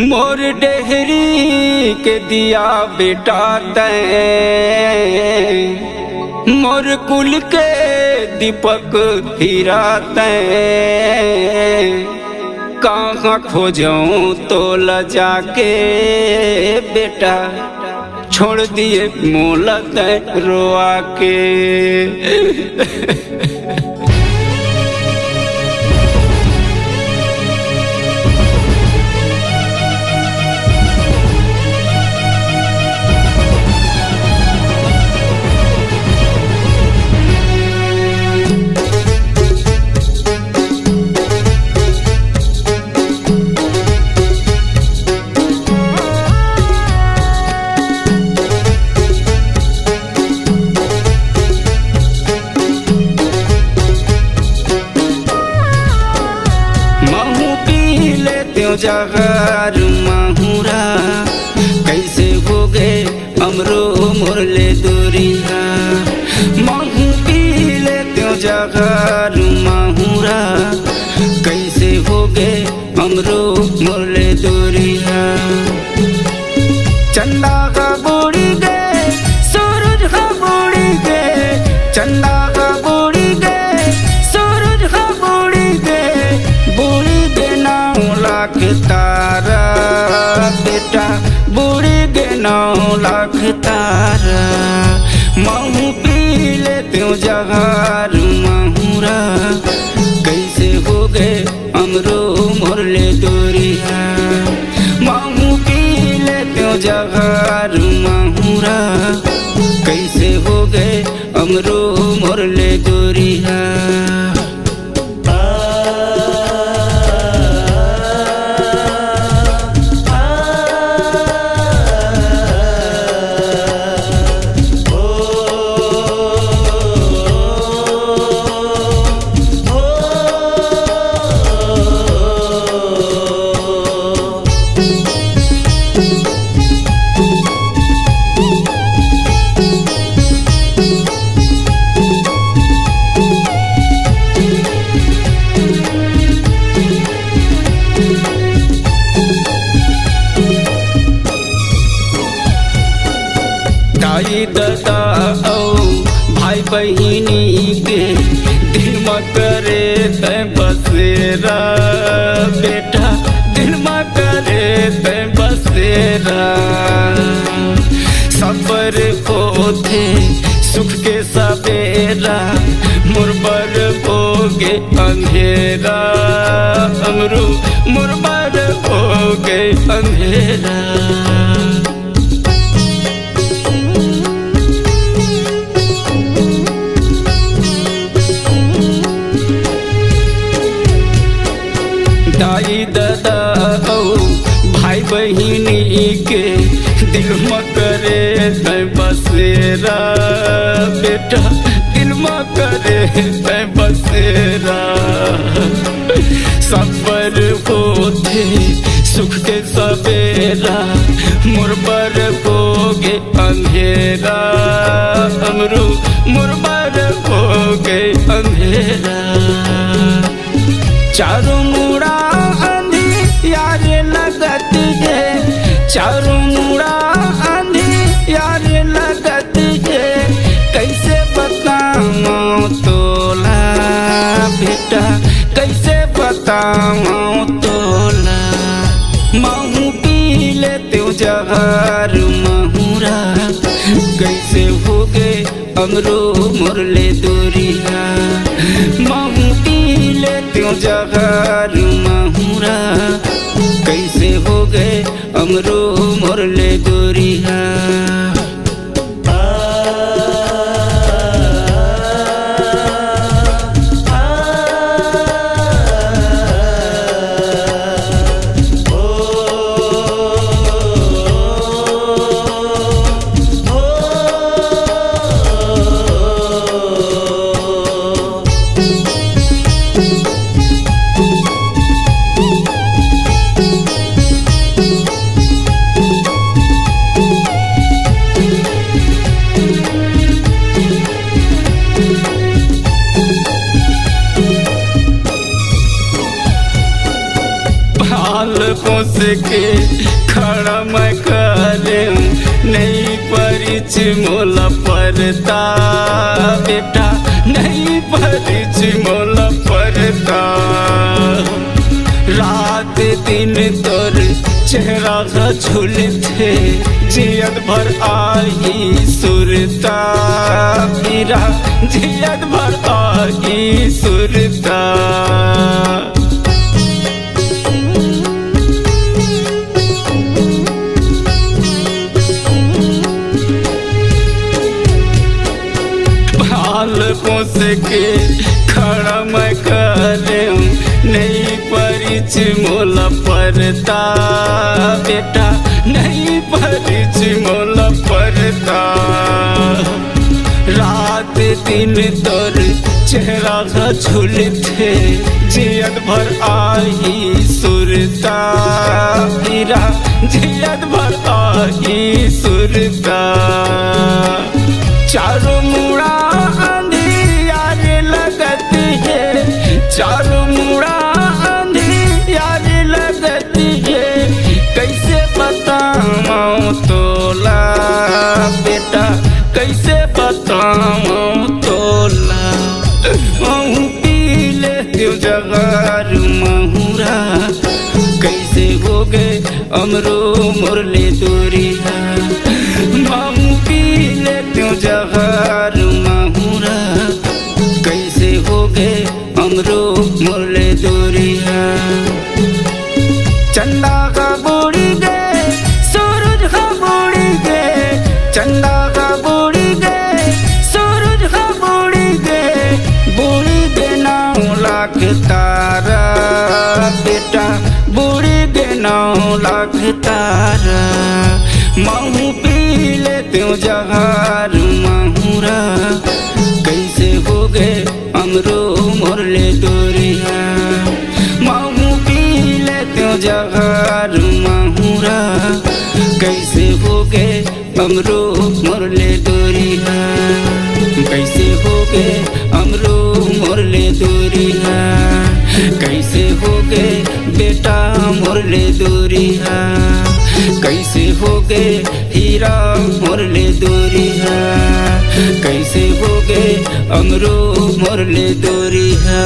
मोर डेहरी के दिया बेटा तैं, मोर कुल के दीपक हीरा तैं। कहाँ खोजूं तो ल जाके बेटा, छोड़ दिए मोला तैं रोआ के। जगर माहुरा कैसे हो गए हमरो मोरले दूरिया। महू पी ले त्यों जगर माहुरा कैसे हो गए हमरो मोरले दूरिया। चंदा का बुड़ी गए सूरज का बुड़ी गए, चंदा का बुड़ी गए सूरज का बुड़ी गए। बुड़ी गए 9 लाख तारा बेटा, बुड़ी गए 9 लाख तारा। महू पी ले त्यों जगार माहुरा कैसे हो गए हमरो मोरले दूरिया। महू पी ले त्यों जगार माहुरा कैसे हो गए हमरो मोरले दूरिया। दाई दादा औ भाई बहिनी के दिल में करे तै बसेरा बेटा, दिल में करे तै बसेरा। सबर होते सुख के सवेरा, मुरबर होगे अंधेरा हमरो, मुरबर होगे अंधेरा। दाई दादा औ भाई बहिनी के दिल में करे तै बसेरा बेटा, दिल में करे तै बसेरा। सबर होते सुख के सवेरा, मुरबर होगे अंधेरा हमरो, मुरबर होगे अंधेरा। चारों मुड़ा आंधी यारे लगत है, चारों मुड़ा आंधी यारे लगत है। कैसे बताऊं तोला बेटा, कैसे बताऊं तोला। महू पी ले त्यों जगार माहुरा कैसे हो गए हमरो मोरले दूरिया। महू पी ले त्यों जगार माहुरा कैसे हो गए हमरो मोरले दूरिया। पाल पोस के खड़ा मैं करे नहीं परिच मोला परता बेटा नहीं परिच मोला परता रात दिन तोर चेहरा झूलते जियत भर आई सुरता मेरा जियत भर आई सुरता पाल पोस के खड़ा मैं करे नहीं परिच मोला परता बेटा नहीं परिच मोला परता रात दिन तोर चेहरा झूलते जियत भर आई सुरता मेरा जियत भर आई सुरता चारों मुड़ा अंधियार लगत है चारों मुड़ा अंधियार लगत है कैसे बताऊं तोला बेटा कैसे बताऊं तोला महू पी ले जगार महुरा कैसे हो गए अमरो मुरली दूरिया महू पी ले जगार महुरा कैसे हो गए अमरो मुरली दूरिया चंदा का बुड़ी गए सूरज का बुड़ी गए चंदा का बुड़ी गए सूरज का बुड़ी गए नाउ लाख तारा बेटा बुड़ी गे नाउ लाख तारा महू पी ले त्यों जहार महुरा कैसे हो गए अमरो मुरली दूरिया महू पी ले त्यों जहार महुरा कैसे हो गए अमरो मुरली दूरिया कैसे हो गए अमरो मुरली दूरिया कैसे हो गए बेटा मुरली दूरिया कैसे हो गए हीरा मुरली दूरिया कैसे हो गए अमरो मुरली दूरिया